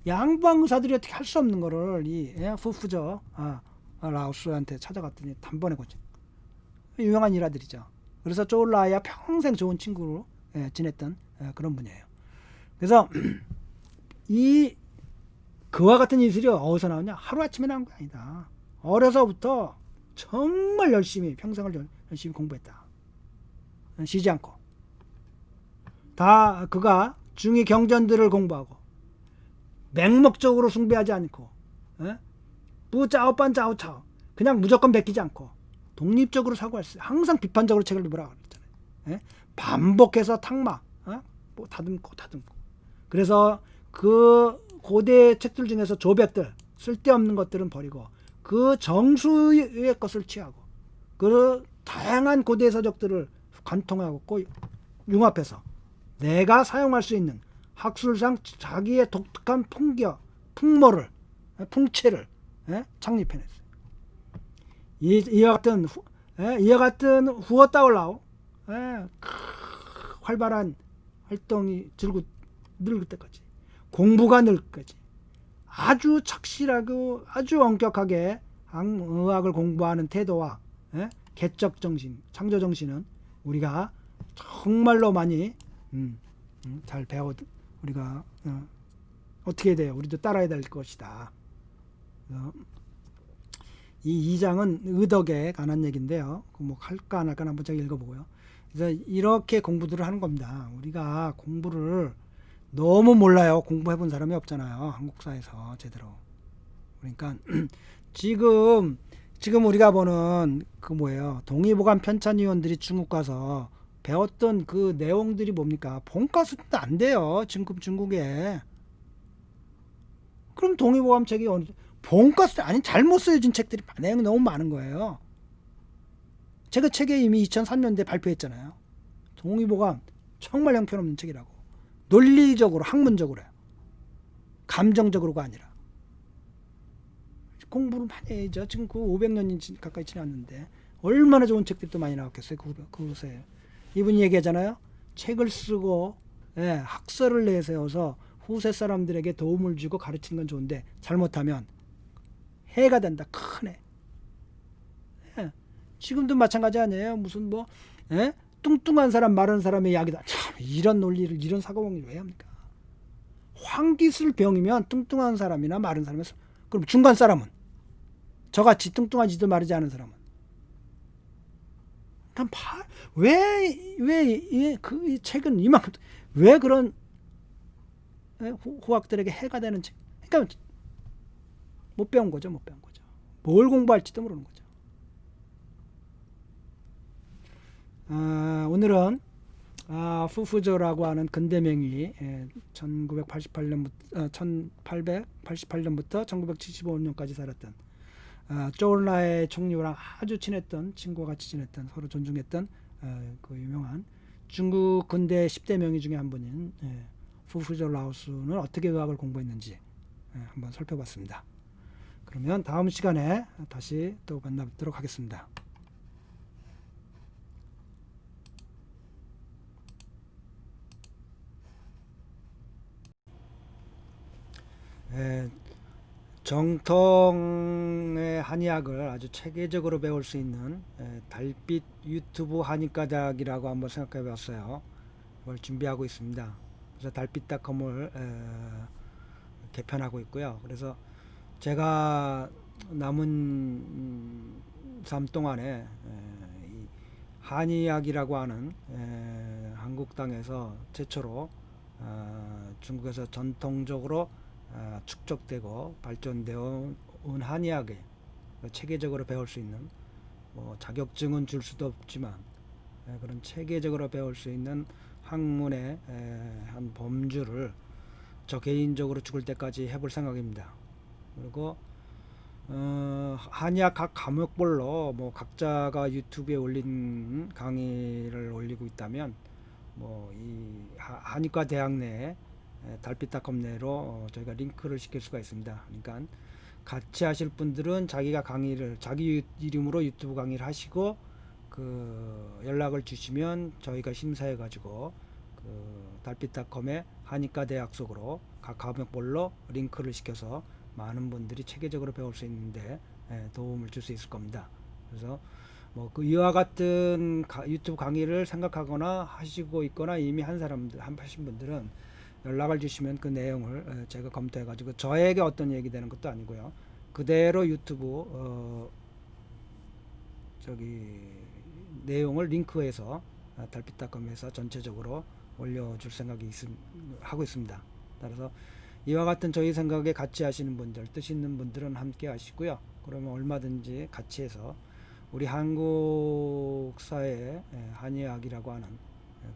양방 의사들이 어떻게 할 수 없는 거를 푸푸저 라오스한테 찾아갔더니 단번에 고쳐. 유명한 일화들이죠. 그래서 쪼올라야 평생 좋은 친구로 지냈던 그런 분이에요. 그래서 그와 같은 이술이 어디서 나오냐? 하루아침에 나온 게 아니다. 어려서부터 정말 열심히 평생을 열심히 공부했다. 쉬지 않고 다 그가 중위 경전들을 공부하고 맹목적으로 숭배하지 않고 부짜오빤 짜오차오 그냥 무조건 베끼지 않고 독립적으로 사고했어요. 항상 비판적으로 책을 내보라고 그랬잖아요. 반복해서 탁마 뭐 다듬고 그래서 그 고대 책들 중에서 조백들 쓸데없는 것들은 버리고 그 정수의 것을 취하고 그 다양한 고대 서적들을 관통하고 융합해서 내가 사용할 수 있는 학술상 자기의 독특한 풍모를 풍채를 창립해냈어요. 이와 같은 후어 따올라오 활발한 활동이 늙을 때까지 공부가 늘 때까지 아주 착실하고 아주 엄격하게 의학을 공부하는 태도와 개적 정신, 창조 정신은 우리가 정말로 많이 잘 우리가 어떻게 돼요? 우리도 따라야 될 것이다. 이 2장은 의덕에 관한 얘기인데요. 뭐 할까 안 할까 한번 제가 읽어보고요. 그래서 이렇게 공부들을 하는 겁니다. 우리가 공부를 너무 몰라요. 공부해본 사람이 없잖아요. 한국사에서 제대로. 그러니까 지금 우리가 보는 그 뭐예요? 동의보감 편찬위원들이 중국 가서 배웠던 그 내용들이 뭡니까? 본가스도 안 돼요. 중국에. 그럼 동의보감 책이 본가스 아니 잘못 쓰여진 책들이 내용이 너무 많은 거예요. 제가 책에 이미 2003년도에 발표했잖아요. 동의보감 정말 형편없는 책이라고. 논리적으로 학문적으로요. 감정적으로가 아니라. 공부를 많이 해야죠. 지금 그 500년이 가까이 지났는데 얼마나 좋은 책들이 또 많이 나왔겠어요. 그곳에. 이분이 얘기하잖아요. 책을 쓰고 학설을 내세워서 후세 사람들에게 도움을 주고 가르치는 건 좋은데 잘못하면 해가 된다. 큰 해. 지금도 마찬가지 아니에요. 무슨 뚱뚱한 사람 마른 사람의 이야기다. 참 이런 논리를 이런 사고방식을 왜 합니까? 황기술 병이면 뚱뚱한 사람이나 마른 사람이 그럼 중간 사람은 저같이 뚱뚱하지도 마르지 않은 사람은 왜 그 책은 이만큼 왜 그런 후학들에게 해가 되는 책? 그러니까 못 배운 거죠. 뭘 공부할지도 모르는 거죠. 오늘은 푸푸저라고 하는 근대명이 1888년부터 1975년까지 살았던 쪼올라의 총리랑 아주 친했던 친구와 같이 지냈던 서로 존중했던 그 유명한 중국 근대 10대 명의 중에 한 분인 푸푸저 라오스는 어떻게 의학을 공부했는지 한번 살펴봤습니다. 그러면 다음 시간에 다시 또 만나뵙도록 하겠습니다. 에, 정통의 한의학을 아주 체계적으로 배울 수 있는 달빛 유튜브 한의과 대학이라고 한번 생각해 봤어요. 이걸 준비하고 있습니다. 그래서 달빛닷컴을 개편하고 있고요. 그래서 제가 남은 삶 동안에 이 한의학이라고 하는 한국 땅에서 최초로 중국에서 전통적으로 축적되고 발전되어 온 한의학에 체계적으로 배울 수 있는 뭐 자격증은 줄 수도 없지만 그런 체계적으로 배울 수 있는 학문의 한 범주를 저 개인적으로 죽을 때까지 해볼 생각입니다. 그리고 한의학 각 과목별로 뭐 각자가 유튜브에 올린 강의를 올리고 있다면 뭐 이 한의과 대학 내에 달빛닷컴 내로 저희가 링크를 시킬 수가 있습니다. 그러니까 같이 하실 분들은 자기가 강의를 자기 이름으로 유튜브 강의를 하시고 그 연락을 주시면 저희가 심사해 가지고 그 달빛닷컴의 한의과 대학 속으로 각 과목별로 링크를 시켜서 많은 분들이 체계적으로 배울 수 있는데 도움을 줄 수 있을 겁니다. 그래서 뭐 그 이와 같은 유튜브 강의를 생각하거나 하시고 있거나 이미 한 사람들 하신 분들은 연락을 주시면 그 내용을 제가 검토해 가지고 저에게 어떤 얘기 되는 것도 아니고요. 그대로 유튜브 저기 내용을 링크해서 달빛닷컴에서 전체적으로 올려줄 생각이 하고 있습니다. 따라서 이와 같은 저희 생각에 같이 하시는 분들, 뜻 있는 분들은 함께 하시고요. 그러면 얼마든지 같이 해서 우리 한국 사회의 한의학이라고 하는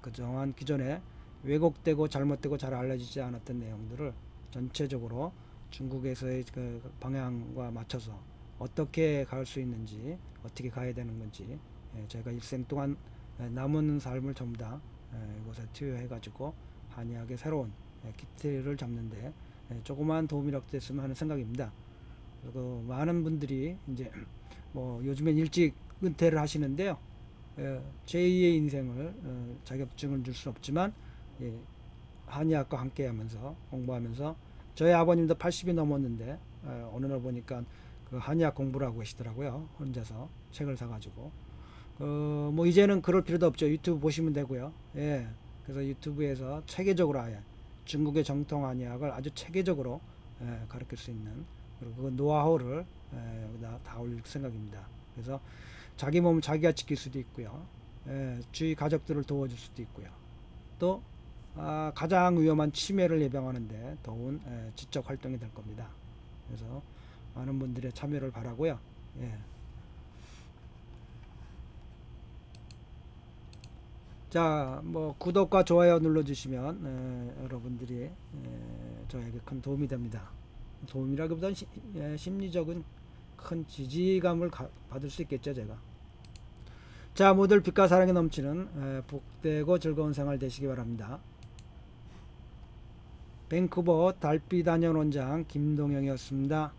그동안 기존에 왜곡되고 잘못되고 잘 알려지지 않았던 내용들을 전체적으로 중국에서의 그 방향과 맞춰서 어떻게 갈 수 있는지, 어떻게 가야 되는 건지 제가 일생 동안 남은 삶을 전부 다 이곳에 투여해 가지고 한의학의 새로운 기틀을 잡는데 조그만 도움이라도 됐으면 하는 생각입니다. 그리고 많은 분들이 이제 뭐 요즘엔 일찍 은퇴를 하시는데요. 제2의 인생을 자격증을 줄 수는 없지만 한의학과 함께 하면서 공부하면서 저희 아버님도 80이 넘었는데 어느 날 보니까 그 한의학 공부를 하고 계시더라고요. 혼자서 책을 사가지고 뭐 이제는 그럴 필요도 없죠. 유튜브 보시면 되고요. 예. 그래서 유튜브에서 체계적으로 아예 중국의 정통 한의학을 아주 체계적으로 가르칠 수 있는 그리고 그 노하우를 여기다 다 올릴 생각입니다. 그래서 자기 몸 자기가 지킬 수도 있고요. 주위 가족들을 도와줄 수도 있고요. 또 가장 위험한 치매를 예방하는데 도운 지적 활동이 될 겁니다. 그래서 많은 분들의 참여를 바라고요. 예. 자, 뭐 구독과 좋아요 눌러주시면 여러분들이 저에게 큰 도움이 됩니다. 도움이라기보다는 심리적인 큰 지지감을 받을 수 있겠죠, 제가. 자, 모두 빛과 사랑이 넘치는 복되고 즐거운 생활 되시기 바랍니다. 밴쿠버 달빛 안녕 원장 김동영이었습니다.